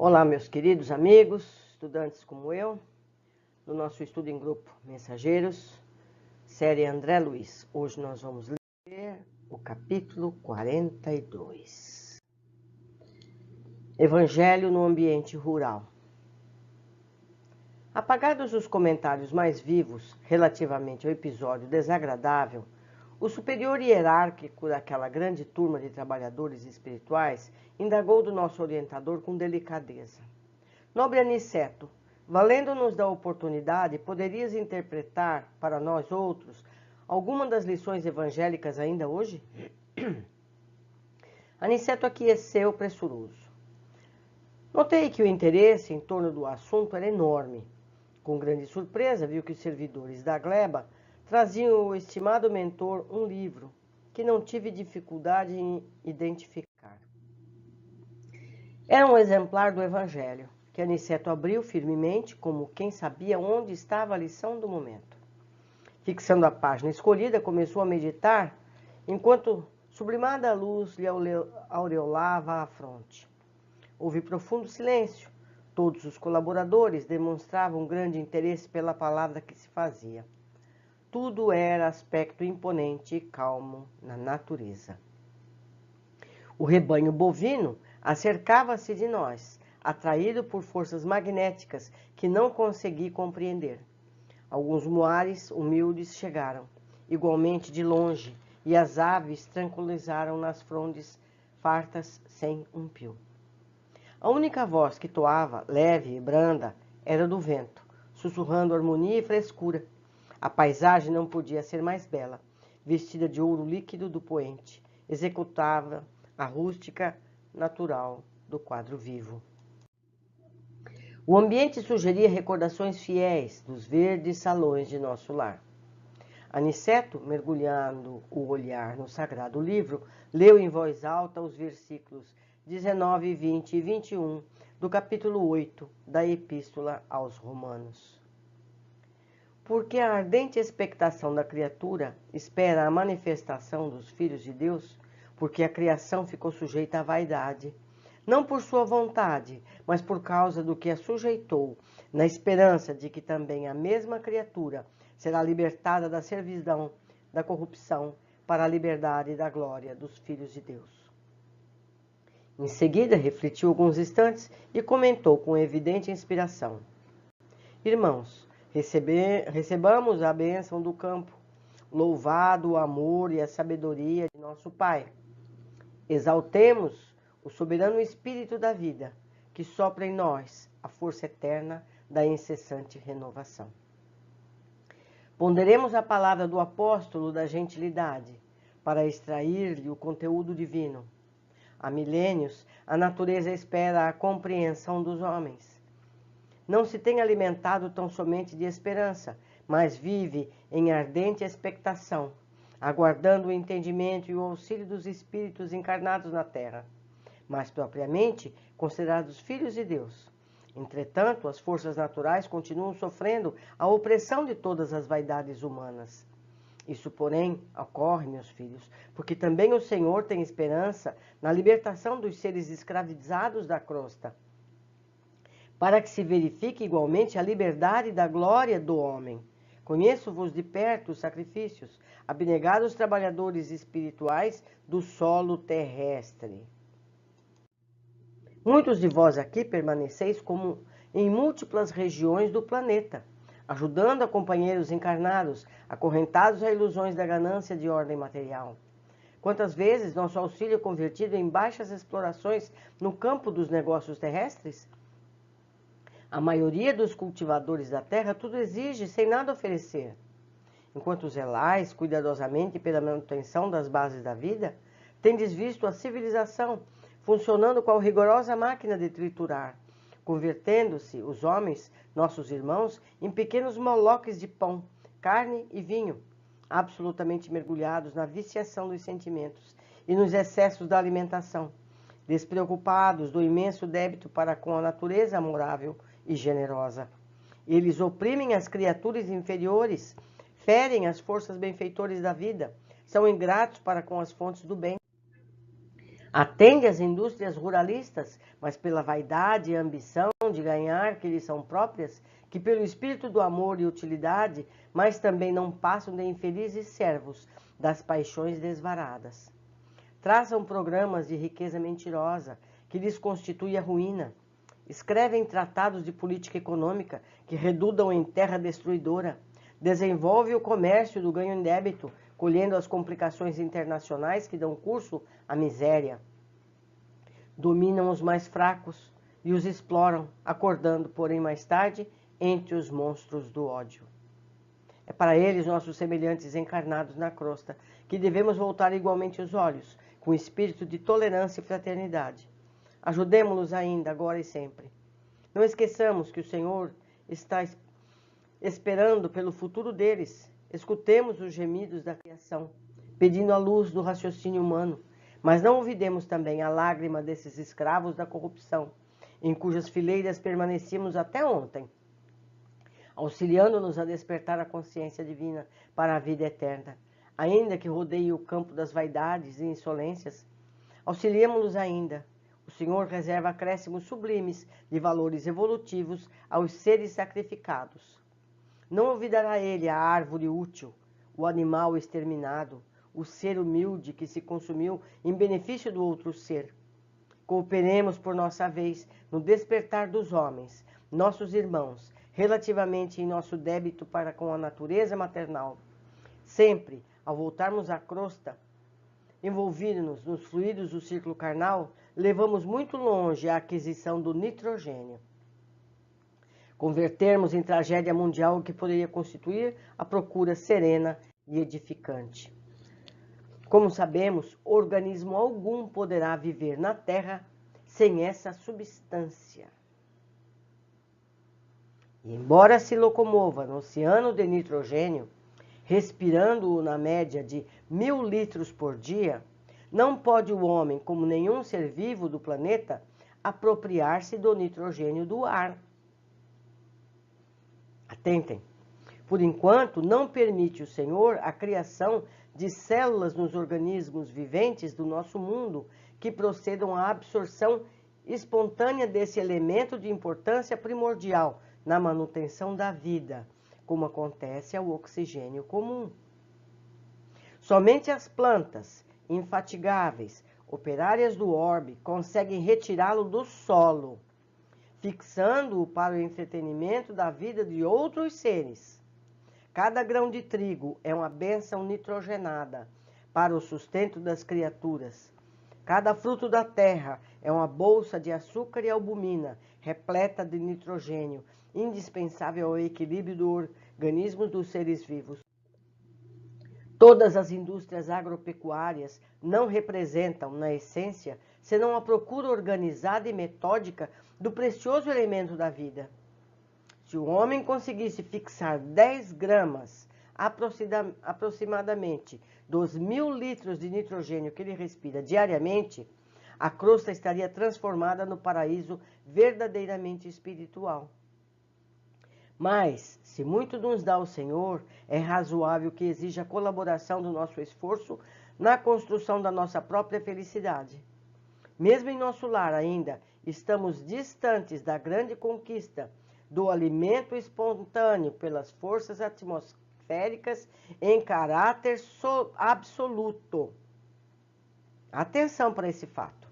Olá, meus queridos amigos, estudantes como eu, do nosso estudo em grupo Mensageiros, série André Luiz. Hoje nós vamos ler o capítulo 42. Evangelho no ambiente rural. Apagados os comentários mais vivos relativamente ao episódio desagradável, o superior hierárquico daquela grande turma de trabalhadores espirituais indagou do nosso orientador com delicadeza. Nobre Aniceto, valendo-nos da oportunidade, poderias interpretar para nós outros alguma das lições evangélicas ainda hoje? Aniceto aqueceu pressuroso. Notei que o interesse em torno do assunto era enorme. Com grande surpresa, viu que os servidores da gleba traziam ao estimado mentor um livro que não tive dificuldade em identificar. Era um exemplar do Evangelho, que Aniceto abriu firmemente, como quem sabia onde estava a lição do momento. Fixando a página escolhida, começou a meditar, enquanto sublimada luz lhe aureolava a fronte. Houve profundo silêncio. Todos os colaboradores demonstravam grande interesse pela palavra que se fazia. Tudo era aspecto imponente e calmo na natureza. O rebanho bovino acercava-se de nós, atraído por forças magnéticas que não consegui compreender. Alguns muares humildes chegaram, igualmente de longe, e as aves tranquilizaram nas frondes fartas sem um pio. A única voz que toava, leve e branda, era do vento, sussurrando harmonia e frescura. A paisagem não podia ser mais bela, vestida de ouro líquido do poente, executava a rústica natural do quadro vivo. O ambiente sugeria recordações fiéis dos verdes salões de nosso lar. Aniceto, mergulhando o olhar no sagrado livro, leu em voz alta os versículos 19, 20 e 21 do capítulo 8 da Epístola aos Romanos. Porque a ardente expectação da criatura espera a manifestação dos filhos de Deus, porque a criação ficou sujeita à vaidade, não por sua vontade, mas por causa do que a sujeitou, na esperança de que também a mesma criatura será libertada da servidão, da corrupção, para a liberdade e da glória dos filhos de Deus. Em seguida, refletiu alguns instantes e comentou com evidente inspiração. Irmãos, recebamos a bênção do campo, louvado o amor e a sabedoria de nosso Pai. Exaltemos o soberano Espírito da vida, que sopra em nós a força eterna da incessante renovação. Ponderemos a palavra do apóstolo da gentilidade, para extrair-lhe o conteúdo divino. Há milênios, a natureza espera a compreensão dos homens. Não se tem alimentado tão somente de esperança, mas vive em ardente expectação, aguardando o entendimento e o auxílio dos espíritos encarnados na terra, mais propriamente considerados filhos de Deus. Entretanto, as forças naturais continuam sofrendo a opressão de todas as vaidades humanas. Isso, porém, ocorre, meus filhos, porque também o Senhor tem esperança na libertação dos seres escravizados da crosta, para que se verifique igualmente a liberdade da glória do homem. Conheço-vos de perto os sacrifícios, abnegados trabalhadores espirituais do solo terrestre. Muitos de vós aqui permaneceis como em múltiplas regiões do planeta, ajudando a companheiros encarnados, acorrentados a ilusões da ganância de ordem material. Quantas vezes nosso auxílio é convertido em baixas explorações no campo dos negócios terrestres? A maioria dos cultivadores da terra tudo exige sem nada oferecer. Enquanto zelais cuidadosamente pela manutenção das bases da vida, tendes visto a civilização funcionando qual rigorosa máquina de triturar, convertendo-se os homens, nossos irmãos, em pequenos moloques de pão, carne e vinho, absolutamente mergulhados na viciação dos sentimentos e nos excessos da alimentação, despreocupados do imenso débito para com a natureza amorável e generosa. Eles oprimem as criaturas inferiores, ferem as forças benfeitores da vida, são ingratos para com as fontes do bem. Atende às indústrias ruralistas, mas pela vaidade e ambição de ganhar que lhes são próprias, que pelo espírito do amor e utilidade, mas também não passam de infelizes servos das paixões desvaradas. Traçam programas de riqueza mentirosa, que lhes constitui a ruína. Escrevem tratados de política econômica, que redundam em terra destruidora. Desenvolve o comércio do ganho indébito, colhendo as complicações internacionais que dão curso à miséria. Dominam os mais fracos e os exploram, acordando, porém, mais tarde, entre os monstros do ódio. É para eles, nossos semelhantes encarnados na crosta, que devemos voltar igualmente os olhos, com espírito de tolerância e fraternidade. Ajudemo-los ainda, agora e sempre. Não esqueçamos que o Senhor está esperando pelo futuro deles. Escutemos os gemidos da criação, pedindo a luz do raciocínio humano, mas não olvidemos também a lágrima desses escravos da corrupção, em cujas fileiras permanecíamos até ontem, auxiliando-nos a despertar a consciência divina para a vida eterna. Ainda que rodeie o campo das vaidades e insolências, auxiliemo-los ainda. O Senhor reserva acréscimos sublimes de valores evolutivos aos seres sacrificados. Não olvidará ele a árvore útil, o animal exterminado, o ser humilde que se consumiu em benefício do outro ser. Cooperemos por nossa vez no despertar dos homens, nossos irmãos, relativamente em nosso débito para com a natureza maternal. Sempre, ao voltarmos à crosta, envolvidos nos fluidos do círculo carnal, levamos muito longe a aquisição do nitrogênio. Convertermos em tragédia mundial o que poderia constituir a procura serena e edificante. Como sabemos, organismo algum poderá viver na Terra sem essa substância. E embora se locomova no oceano de nitrogênio, respirando-o na média de 1000 litros por dia, não pode o homem, como nenhum ser vivo do planeta, apropriar-se do nitrogênio do ar. Atentem, por enquanto não permite o Senhor a criação de células nos organismos viventes do nosso mundo que procedam à absorção espontânea desse elemento de importância primordial na manutenção da vida, como acontece ao oxigênio comum. Somente as plantas, infatigáveis, operárias do orbe, conseguem retirá-lo do solo, fixando-o para o entretenimento da vida de outros seres. Cada grão de trigo é uma bênção nitrogenada para o sustento das criaturas. Cada fruto da terra é uma bolsa de açúcar e albumina, repleta de nitrogênio, indispensável ao equilíbrio do organismo dos seres vivos. Todas as indústrias agropecuárias não representam, na essência, senão a procura organizada e metódica do precioso elemento da vida. Se o homem conseguisse fixar 10 gramas, aproximadamente, dos 1000 litros de nitrogênio que ele respira diariamente, a crosta estaria transformada no paraíso verdadeiramente espiritual. Mas, se muito nos dá o Senhor, é razoável que exija a colaboração do nosso esforço na construção da nossa própria felicidade. Mesmo em nosso lar ainda, estamos distantes da grande conquista do alimento espontâneo pelas forças atmosféricas em caráter absoluto. Atenção para esse fato.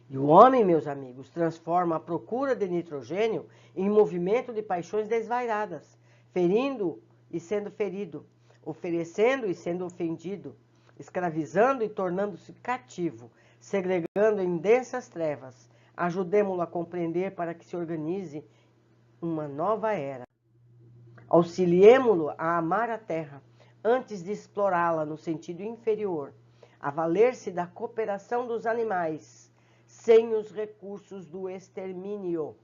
E o homem, meus amigos, transforma a procura de nitrogênio em movimento de paixões desvairadas, ferindo e sendo ferido, oferecendo e sendo ofendido, escravizando e tornando-se cativo, segregando em densas trevas. Ajudemo-lo a compreender para que se organize uma nova era. Auxiliemo-lo a amar a terra, antes de explorá-la no sentido inferior, a valer-se da cooperação dos animais, sem os recursos do extermínio.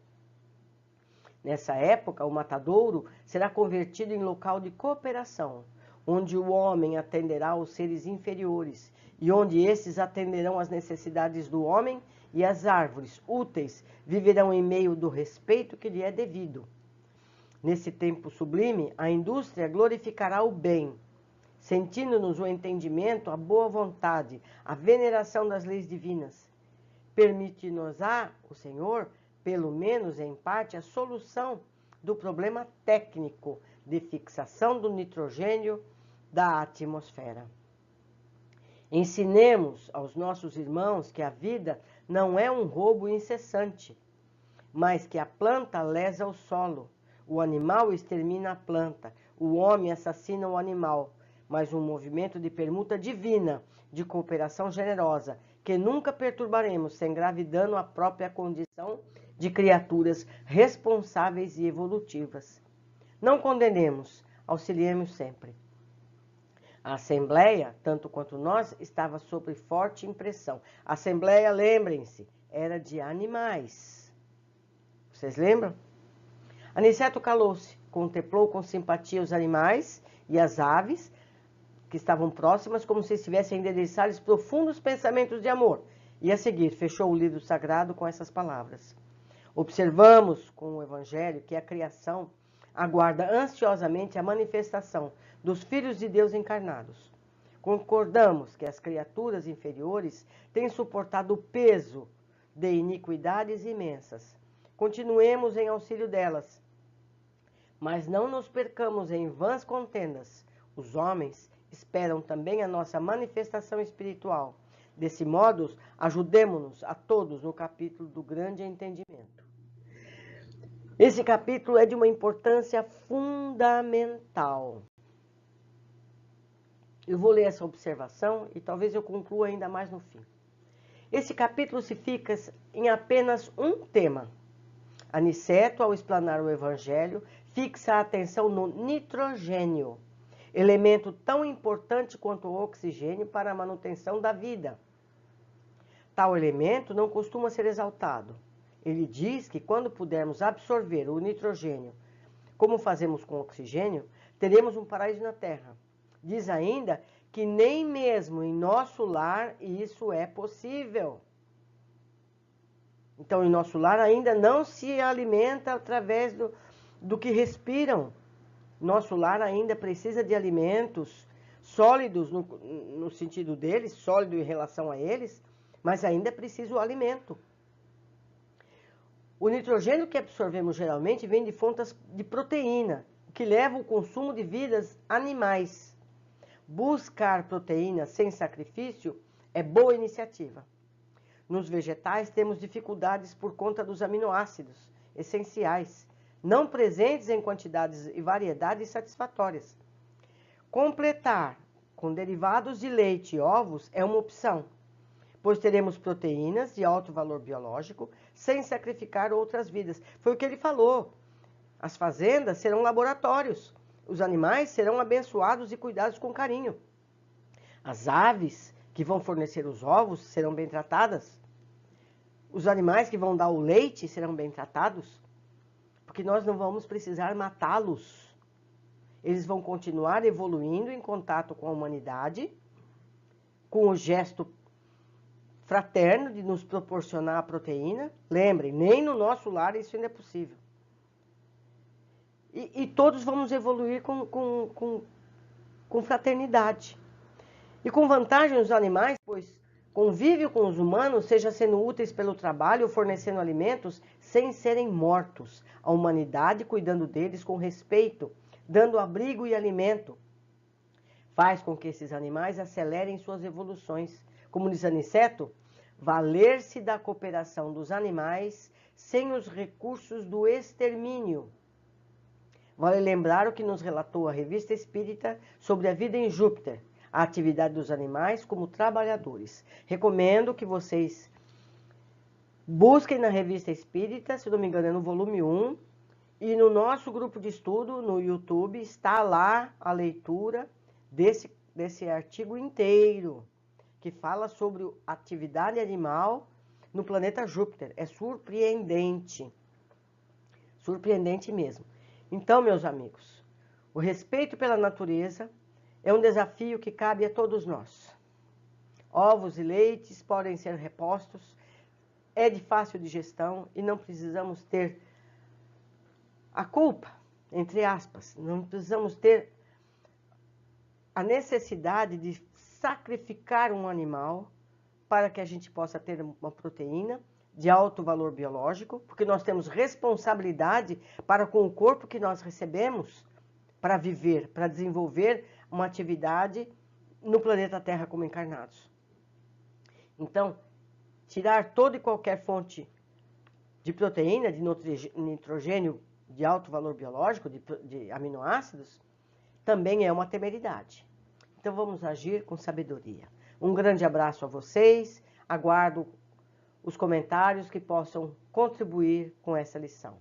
Nessa época, o matadouro será convertido em local de cooperação, onde o homem atenderá aos seres inferiores e onde esses atenderão às necessidades do homem, e as árvores úteis viverão em meio do respeito que lhe é devido. Nesse tempo sublime, a indústria glorificará o bem, sentindo-nos o entendimento, a boa vontade, a veneração das leis divinas. Permite-nos-á o Senhor, pelo menos em parte, a solução do problema técnico de fixação do nitrogênio da atmosfera. Ensinemos aos nossos irmãos que a vida não é um roubo incessante, mas que a planta lesa o solo, o animal extermina a planta, o homem assassina o animal, mas um movimento de permuta divina, de cooperação generosa, que nunca perturbaremos sem grave dano à própria condição de criaturas responsáveis e evolutivas. Não condenemos, auxiliemos sempre. A Assembleia, tanto quanto nós, estava sob forte impressão. A Assembleia, lembrem-se, era de animais. Vocês lembram? Aniceto calou-se, contemplou com simpatia os animais e as aves que estavam próximas, como se estivessem a endereçar-lhes profundos pensamentos de amor. E a seguir, fechou o livro sagrado com essas palavras. Observamos com o Evangelho que a criação aguarda ansiosamente a manifestação dos filhos de Deus encarnados. Concordamos que as criaturas inferiores têm suportado o peso de iniquidades imensas. Continuemos em auxílio delas, mas não nos percamos em vãs contendas. Os homens esperam também a nossa manifestação espiritual. Desse modo, ajudemo-nos a todos no capítulo do grande entendimento. Esse capítulo é de uma importância fundamental. Eu vou ler essa observação e talvez eu conclua ainda mais no fim. Esse capítulo se fica em apenas um tema. Aniceto, ao explanar o Evangelho, fixa a atenção no nitrogênio, elemento tão importante quanto o oxigênio para a manutenção da vida. Tal elemento não costuma ser exaltado. Ele diz que quando pudermos absorver o nitrogênio, como fazemos com o oxigênio, teremos um paraíso na Terra. Diz ainda que nem mesmo em nosso lar isso é possível. Então, em nosso lar ainda não se alimenta através do que respiram. Nosso lar ainda precisa de alimentos sólidos no sentido deles, sólido em relação a eles, mas ainda precisa o alimento. O nitrogênio que absorvemos geralmente vem de fontes de proteína, que leva o consumo de vidas animais. Buscar proteína sem sacrifício é boa iniciativa. Nos vegetais temos dificuldades por conta dos aminoácidos essenciais, não presentes em quantidades e variedades satisfatórias. Completar com derivados de leite e ovos é uma opção, pois teremos proteínas de alto valor biológico sem sacrificar outras vidas. Foi o que ele falou. As fazendas serão laboratórios. Os animais serão abençoados e cuidados com carinho. As aves que vão fornecer os ovos serão bem tratadas. Os animais que vão dar o leite serão bem tratados, porque nós não vamos precisar matá-los. Eles vão continuar evoluindo em contato com a humanidade, com o gesto fraterno de nos proporcionar a proteína. Lembrem, nem no nosso lar isso ainda é possível. E todos vamos evoluir com fraternidade. E com vantagem os animais, pois convívio com os humanos, seja sendo úteis pelo trabalho ou fornecendo alimentos, sem serem mortos. A humanidade cuidando deles com respeito, dando abrigo e alimento, faz com que esses animais acelerem suas evoluções. Como diz Aniceto, valer-se da cooperação dos animais sem os recursos do extermínio. Vale lembrar o que nos relatou a Revista Espírita sobre a vida em Júpiter, a atividade dos animais como trabalhadores. Recomendo que vocês busquem na Revista Espírita, se não me engano é no volume 1, e no nosso grupo de estudo no YouTube está lá a leitura desse artigo inteiro, que fala sobre a atividade animal no planeta Júpiter. É surpreendente. Surpreendente mesmo. Então, meus amigos, o respeito pela natureza é um desafio que cabe a todos nós. Ovos e leites podem ser repostos, é de fácil digestão e não precisamos ter a culpa, entre aspas, não precisamos ter a necessidade de sacrificar um animal para que a gente possa ter uma proteína de alto valor biológico, porque nós temos responsabilidade para com o corpo que nós recebemos para viver, para desenvolver uma atividade no planeta Terra como encarnados. Então, tirar toda e qualquer fonte de proteína, de nitrogênio de alto valor biológico, de aminoácidos, também é uma temeridade. Então vamos agir com sabedoria. Um grande abraço a vocês, aguardo os comentários que possam contribuir com essa lição.